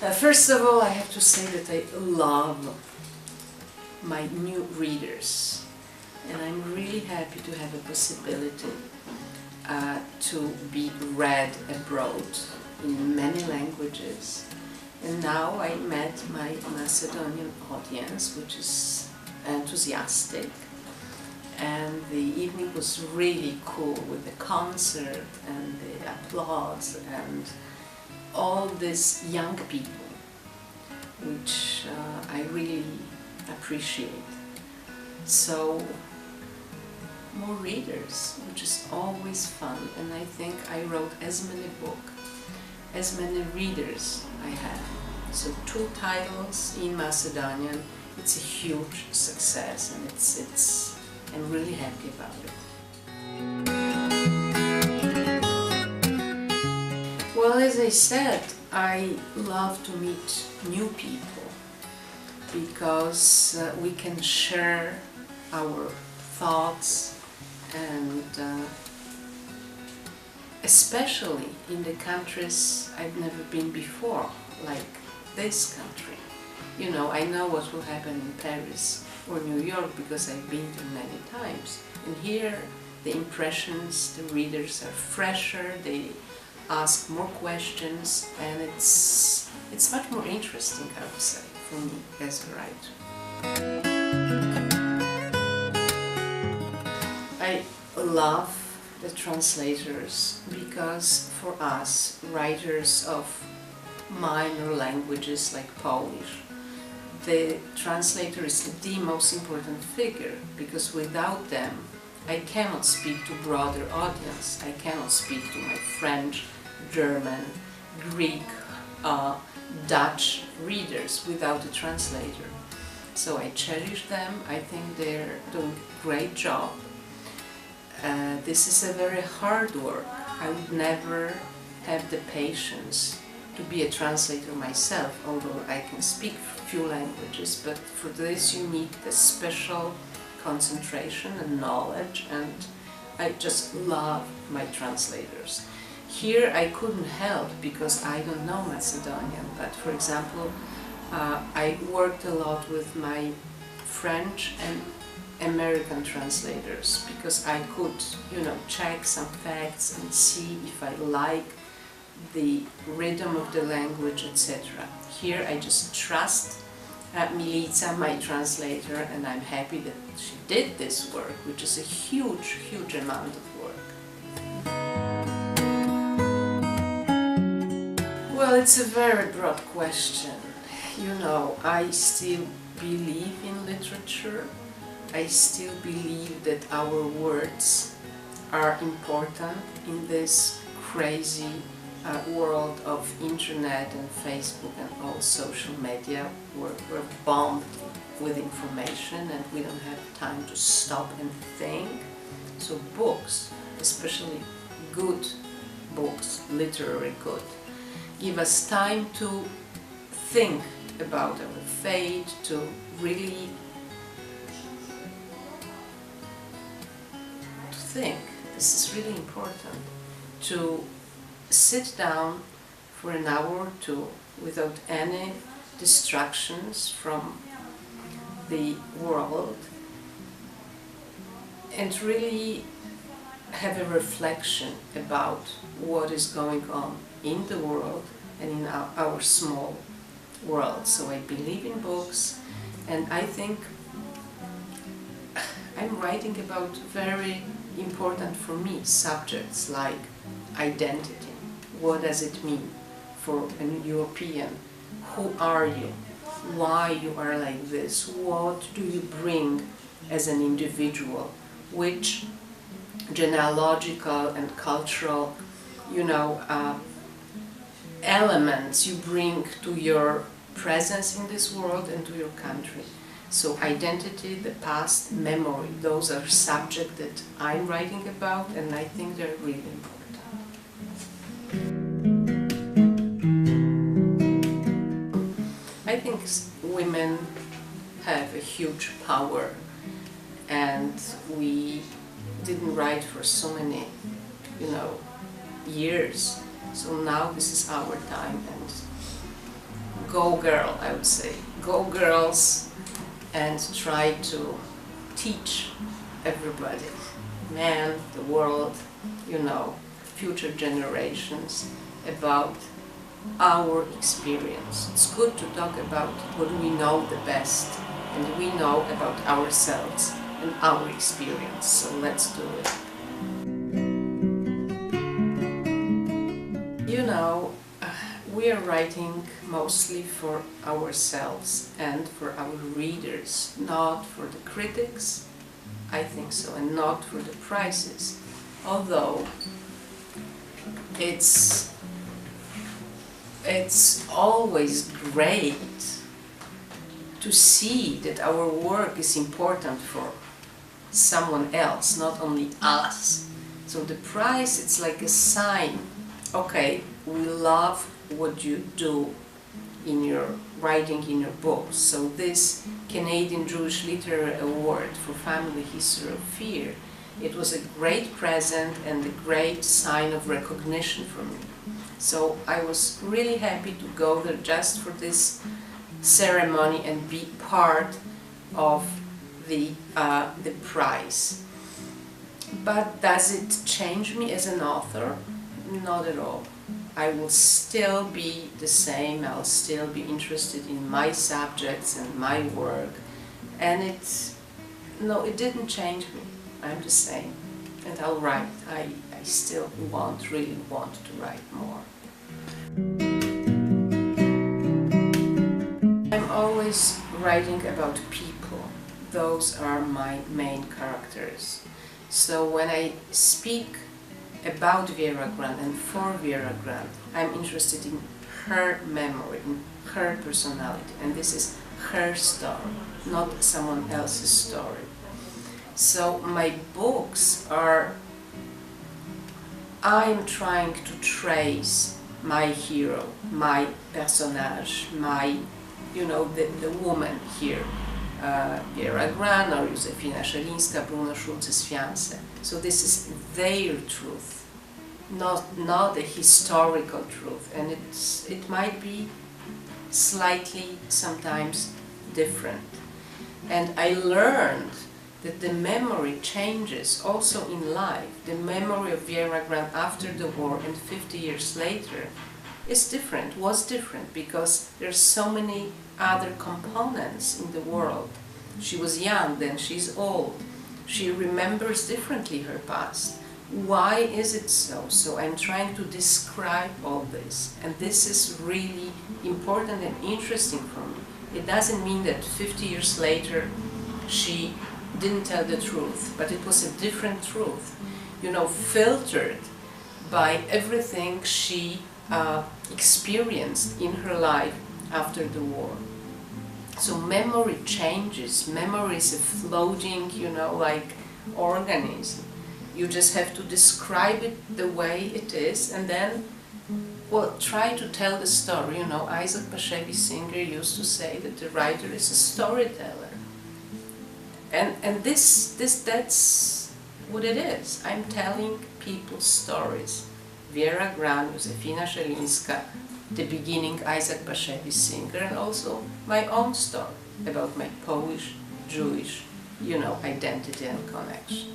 First of all, I have to say that I love my new readers, and I'm really happy to have a possibility to be read abroad in many languages. And now I met my Macedonian audience, which is enthusiastic, and the evening was really cool with the concert and the applause and all these young people, which I really appreciate. So more readers, which is always fun, and I think I wrote as many books, as many readers I have. So 2 titles in Macedonian, it's a huge success, and I'm really happy about it. Well, as I said, I love to meet new people because we can share our thoughts, and especially in the countries I've never been before, like this country. You know, I know what will happen in Paris or New York because I've been there many times. And here the impressions, the readers are fresher, they ask more questions, and it's much more interesting, I would say, for me as a writer. I love the translators because for us, writers of minor languages like Polish, the translator is the most important figure, because without them I cannot speak to broader audience. I cannot speak to my French, German, Greek, Dutch readers without a translator. So I cherish them. I think they're doing a great job. This is a very hard work. I would never have the patience to be a translator myself, although I can speak a few languages, but for this you need a special concentration and knowledge, and I just love my translators. Here I couldn't help because I don't know Macedonian, but for example, I worked a lot with my French and American translators because I could, you know, check some facts and see if I like the rhythm of the language, etc. Here I just trust Milica, my translator, and I'm happy that she did this work, which is a huge, huge amount of work. Well, it's a very broad question. You know, I still believe in literature. I still believe that our words are important in this crazy world of internet and Facebook and all social media. We're bombed with information and we don't have time to stop and think. So books, especially good books, literary good, give us time to think about our fate, to really think. This is really important, to sit down for an hour or two without any distractions from the world and really have a reflection about what is going on in the world and in our small world. So I believe in books, and I think I'm writing about very important for me subjects like identity. What does it mean for an European? Who are you? Why you are like this? What do you bring as an individual? Which genealogical and cultural, you know, elements you bring to your presence in this world and to your country. So identity, the past, memory, those are subjects that I'm writing about, and I think they're really important. I think women have a huge power, and we didn't write for so many, you know, years. So now this is our time, and go girl, I would say. Go girls and try to teach everybody, man, the world, you know, future generations, about our experience. It's good to talk about what we know the best, and we know about ourselves and our experience, so let's do it. You know, we are writing mostly for ourselves and for our readers, not for the critics, I think so, and not for the prizes. Although it's always great to see that our work is important for someone else, not only us. So the prize, it's like a sign. Okay, we love what you do in your writing, in your books. So this Canadian Jewish Literary Award for Family History of Fear, it was a great present and a great sign of recognition for me. So I was really happy to go there just for this ceremony and be part of the prize. But does it change me as an author? Not at all. I will still be the same, I'll still be interested in my subjects and my work, and it didn't change me. I'm the same, and I'll write. I still really want to write more. I'm always writing about people. Those are my main characters. So when I speak about Vera Gran and for Vera Gran, I'm interested in her memory, in her personality, and this is her story, not someone else's story. So my books are, I'm trying to trace my hero, my personage, my, you know, the woman here, Vjera Gran or Svršenичkata, Bruno Schulz's fiancée. So this is their truth, not a historical truth, and it might be slightly sometimes different. And I learned that the memory changes also in life. The memory of Vjera Gran after the war and 50 years later is different, was different, because there's so many other components in the world. She was young, then she's old. She remembers differently her past. Why is it so? So I'm trying to describe all this, and this is really important and interesting for me. It doesn't mean that 50 years later she didn't tell the truth, but it was a different truth, you know, filtered by everything she experienced in her life after the war. So memory changes. Memory is a floating, you know, like organism. You just have to describe it the way it is, and then, well, try to tell the story. You know, Isaac Bashevis Singer used to say that the writer is a storyteller. And that's what it is. I'm telling people's stories. Vjera Gran, Józefina Żelińska, the beginning Isaac Bashevis Singer, and also my own story about my Polish, Jewish, you know, identity and connection.